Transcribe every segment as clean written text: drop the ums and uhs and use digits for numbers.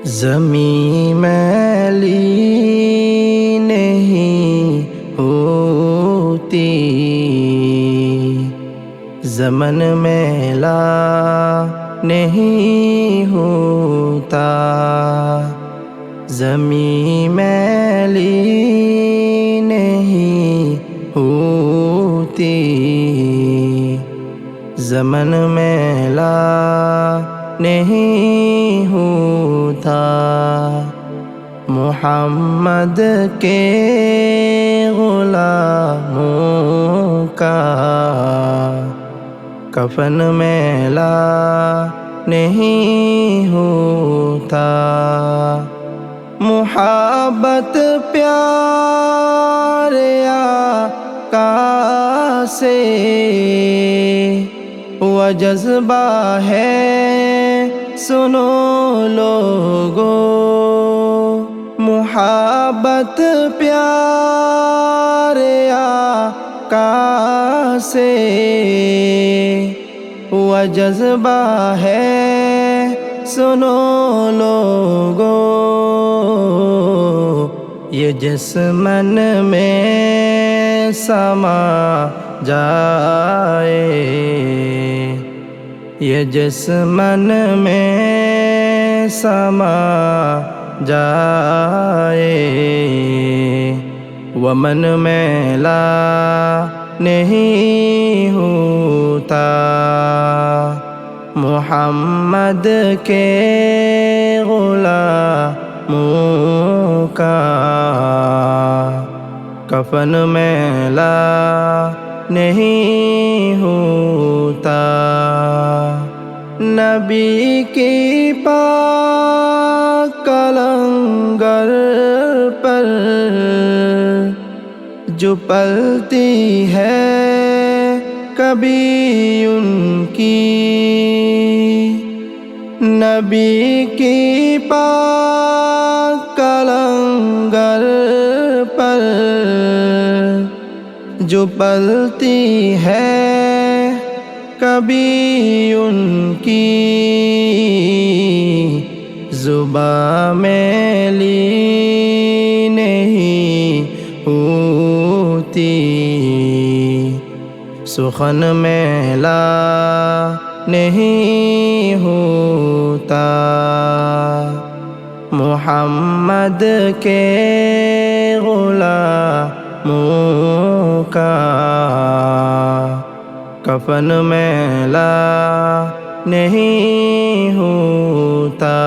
زمیں میلی نہیں ہوتی، زمن میلا نہیں ہوتا، زمیں میلی نہیں ہوتی، زمن میلا نہیں ہوتا۔ محمد کے غلاموں کا کفن میلا نہیں ہوتا۔ محبت پیارے آقا سے وہ جذبہ ہے، سنو لوگو، محبت پیارے آقا سے وہ جذبہ ہے، سنو لوگو، یہ جسمن میں سما جائے، یہ جسمن میں سما جائے، ومن میلا نہیں ہوتا۔ محمد کے غلاموں کا کفن میلا نہیں ہوتا۔ نبی کی پاک لنگر پر جو پلتی ہے کبھی ان کی، نبی کی پاک لنگر پر جو پلتی ہے کبھی ان کی، زباں میلی نہیں ہوتی، سخن میلا نہیں ہوتا۔ محمد کے غلاموں کا کفن میلا نہیں ہوتا۔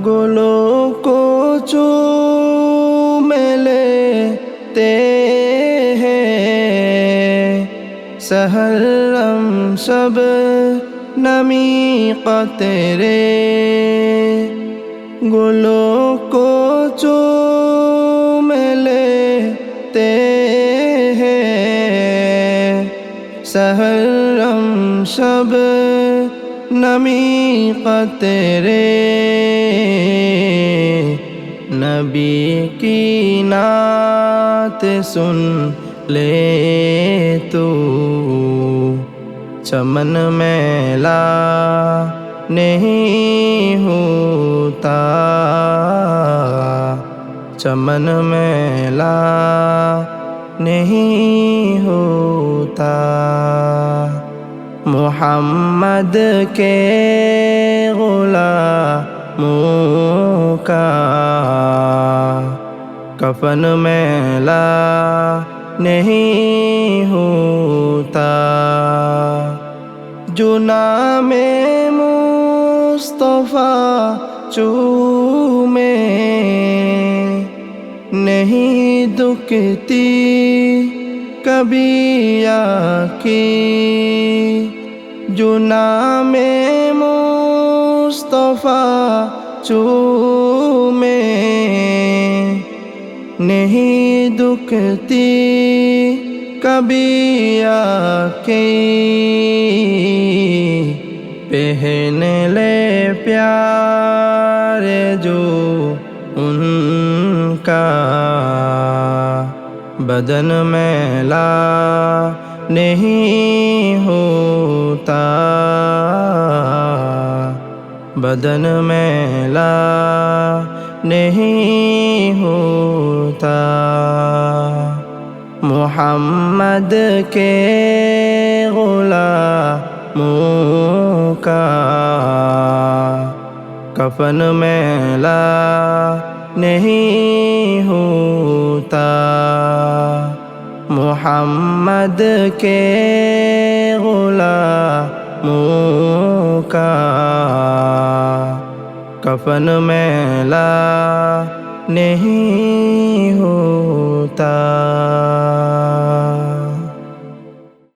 گلوں کو چوم لیتے ہیں سحرم شب نمی قطرے، گلوں کو چوم لیتے ہیں سحرم شب نمی قطرے، نبی کی نعت سن لے تو چمن میلا نہیں ہوتا، چمن میلا نہیں ہوتا۔ محمد کے غلاموں کا کفن میلا نہیں ہوتا۔ جو نام مصطفیٰ چومے نہیں دکھتی کبھی آنکھیں، جو نام مصطفیٰ چومے نہیں دکھتی کبھی آنکھیں، پہن لے پیارے جو ان کا بدن میلا نہیں ہوتا، بدن میلا نہیں ہوتا، محمد کے غلاموں کا کفن میلا نہیں ہوتا، محمد کے غلاموں کا کفن میلا نہیں ہوتا۔